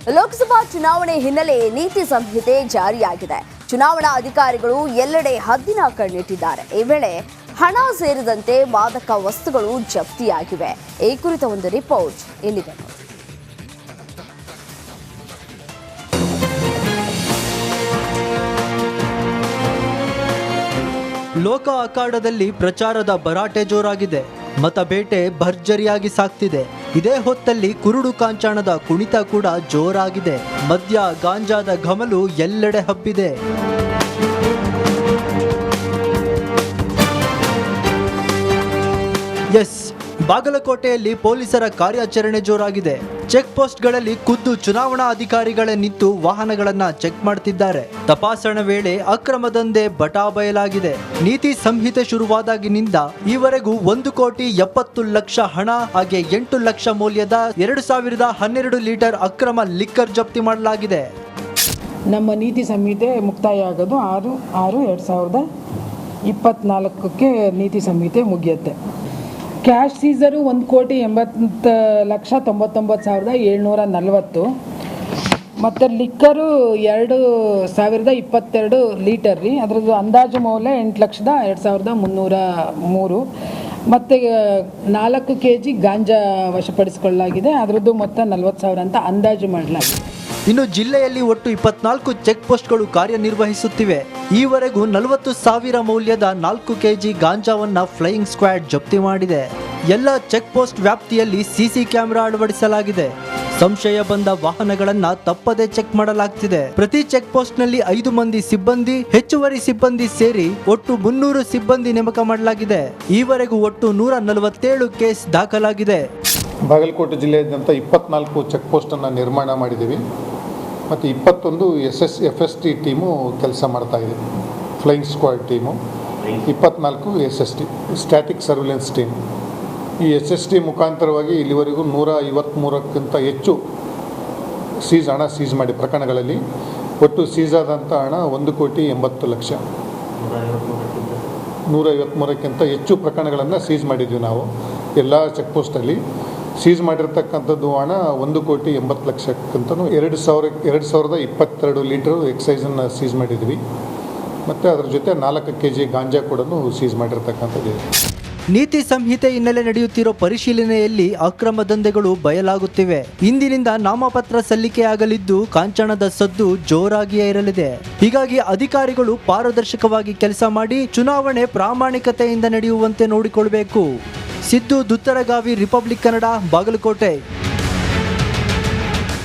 ಲೋಕಸಭಾ ಚುನಾವಣೆ ಹಿನ್ನೆಲೆ ನೀತಿ ಸಂಹಿತೆ ಜಾರಿಯಾಗಿದೆ. ಚುನಾವಣಾ ಅಧಿಕಾರಿಗಳು ಎಲ್ಲೆಡೆ ಹದ್ದಿನ ಕಣ್ಣಿಟ್ಟಿದ್ದಾರೆ. ಈ ವೇಳೆ ಹಣ ಸೇರಿದಂತೆ ಮಾದಕ ವಸ್ತುಗಳು ಜಪ್ತಿಯಾಗಿವೆ. ಈ ಕುರಿತ ಒಂದು ರಿಪೋರ್ಟ್ ಇಲ್ಲಿದೆ. ಲೋಕ ಅಖಾಡದಲ್ಲಿ ಪ್ರಚಾರದ ಭರಾಟೆ ಜೋರಾಗಿದೆ. ಮತಬೇಟೆ ಭರ್ಜರಿಯಾಗಿ ಸಾಗ್ತಿದೆ. ಇದೇ ಹೊತ್ತಲ್ಲಿ ಕುರುಡು ಕಾಂಚಾಣದ ಕುಣಿತ ಕೂಡ ಜೋರಾಗಿದೆ. ಮದ್ಯ ಗಾಂಜಾದ ಘಮಲು ಎಲ್ಲೆಡೆ ಹಬ್ಬಿದೆ. ಎಸ್, ಬಾಗಲಕೋಟೆಯಲ್ಲಿ ಪೊಲೀಸರ ಕಾರ್ಯಾಚರಣೆ ಜೋರಾಗಿದೆ. ಚೆಕ್ ಪೋಸ್ಟ್ಗಳಲ್ಲಿ ಖುದ್ದು ಚುನಾವಣಾ ಅಧಿಕಾರಿಗಳೇ ನಿಂತು ವಾಹನಗಳನ್ನ ಚೆಕ್ ಮಾಡ್ತಿದ್ದಾರೆ. ತಪಾಸಣೆ ವೇಳೆ ಅಕ್ರಮ ದಂಧೆ ಬಟಾ ಬಯಲಾಗಿದೆ. ನೀತಿ ಸಂಹಿತೆ ಶುರುವಾದಾಗಿನಿಂದ ಈವರೆಗೂ 1,70,00,000 ಹಣ ಹಾಗೆ 8 ಲಕ್ಷ ಮೌಲ್ಯದ 2012 ಲೀಟರ್ ಅಕ್ರಮ ಲಿಕ್ಕರ್ ಜಪ್ತಿ ಮಾಡಲಾಗಿದೆ. ನಮ್ಮ ನೀತಿ ಸಂಹಿತೆ ಮುಕ್ತಾಯ ಆಗೋದು 6/6/2024 ನೀತಿ ಸಂಹಿತೆ ಮುಗಿಯುತ್ತೆ. ಕ್ಯಾಶ್ ಸೀಸರು 1,80,99,740 ಮತ್ತು ಲಿಕ್ಕರು 2,022 ಲೀಟರ್ ರೀ. ಅದರದ್ದು ಅಂದಾಜು ಮೌಲ್ಯ 8,02,303 ಮತ್ತು 4 kg ಗಾಂಜಾ ವಶಪಡಿಸಿಕೊಳ್ಳಲಾಗಿದೆ. ಅದರದ್ದು ಮೊತ್ತ 40,000 ಅಂತ ಅಂದಾಜು ಮಾಡಲಾಗಿದೆ. ಇನ್ನು ಜಿಲ್ಲೆಯಲ್ಲಿ ಒಟ್ಟು 24 ಚೆಕ್ ಪೋಸ್ಟ್ಗಳು ಕಾರ್ಯನಿರ್ವಹಿಸುತ್ತಿವೆ. ಈವರೆಗೂ 40,000 ಮೌಲ್ಯದ 4 kg ಗಾಂಜಾವನ್ನ ಫ್ಲೈಯಿಂಗ್ ಸ್ಕ್ವಾಡ್ ಜಪ್ತಿ ಮಾಡಿದೆ. ಎಲ್ಲ ಚೆಕ್ ಪೋಸ್ಟ್ ವ್ಯಾಪ್ತಿಯಲ್ಲಿ ಸಿಸಿ ಕ್ಯಾಮೆರಾ ಅಳವಡಿಸಲಾಗಿದೆ. ಸಂಶಯ ಬಂದ ವಾಹನಗಳನ್ನ ತಪ್ಪದೆ ಚೆಕ್ ಮಾಡಲಾಗ್ತಿದೆ. ಪ್ರತಿ ಚೆಕ್ ಪೋಸ್ಟ್ ನಲ್ಲಿ 5 ಮಂದಿ ಸಿಬ್ಬಂದಿ, ಹೆಚ್ಚುವರಿ ಸಿಬ್ಬಂದಿ ಸೇರಿ ಒಟ್ಟು 300 ಸಿಬ್ಬಂದಿ ನೇಮಕ ಮಾಡಲಾಗಿದೆ. ಈವರೆಗೂ ಒಟ್ಟು 147 ಕೇಸ್ ದಾಖಲಾಗಿದೆ. ಬಾಗಲಕೋಟೆ ಜಿಲ್ಲೆಯಾದ್ಯಂತ 24 ಚೆಕ್ ಪೋಸ್ಟನ್ನು ನಿರ್ಮಾಣ ಮಾಡಿದ್ದೀವಿ ಮತ್ತು 21 FST ಟೀಮು ಕೆಲಸ ಮಾಡ್ತಾ ಇದೆ. Flying squad team, 24 SST static surveillance team. ಈ SST ಮುಖಾಂತರವಾಗಿ ಇಲ್ಲಿವರೆಗೂ 153ಕ್ಕಿಂತ ಹೆಚ್ಚು ಹಣ ಸೀಸ್ ಮಾಡಿ ಪ್ರಕರಣಗಳಲ್ಲಿ ಒಟ್ಟು ಸೀಸ್ ಆದಂಥ ಹಣ 1,80,00,000. 153ಕ್ಕಿಂತ ಹೆಚ್ಚು ಪ್ರಕರಣಗಳನ್ನು ಸೀಸ್ ಮಾಡಿದ್ವಿ ನಾವು. ಎಲ್ಲ ಚೆಕ್ ಪೋಸ್ಟಲ್ಲಿ ಸೀಸ್ ಮಾಡಿರ್ತಕ್ಕಂಥದ್ದು ಹಣ 1,80,00,000ಕ್ಕಿಂತಲೂ 2,022 ಲೀಟರ್ ಎಕ್ಸೈಸನ್ನು ಸೀಸ್ ಮಾಡಿದ್ವಿ ಮತ್ತು ಅದರ ಜೊತೆ 4 kg ಗಾಂಜಾ ಕೂಡ ಸೀಸ್ ಮಾಡಿರ್ತಕ್ಕಂಥದ್ದು. ನೀತಿ ಸಂಹಿತೆ ಹಿನ್ನೆಲೆ ನಡೆಯುತ್ತಿರೋ ಪರಿಶೀಲನೆಯಲ್ಲಿ ಅಕ್ರಮ ದಂಧೆಗಳು ಬಯಲಾಗುತ್ತಿವೆ. ಇಂದಿನಿಂದ ನಾಮಪತ್ರ ಸಲ್ಲಿಕೆಯಾಗಲಿದ್ದು ಕಾಂಚನದ ಸದ್ದು ಜೋರಾಗಿಯೇ ಇರಲಿದೆ. ಹೀಗಾಗಿ ಅಧಿಕಾರಿಗಳು ಪಾರದರ್ಶಕವಾಗಿ ಕೆಲಸ ಮಾಡಿ ಚುನಾವಣೆ ಪ್ರಾಮಾಣಿಕತೆಯಿಂದ ನಡೆಯುವಂತೆ ನೋಡಿಕೊಳ್ಳಬೇಕು. ಸಿದ್ದು ದುತ್ತರಗಾವಿ, ರಿಪಬ್ಲಿಕ್ ಕನ್ನಡ, ಬಾಗಲಕೋಟೆ.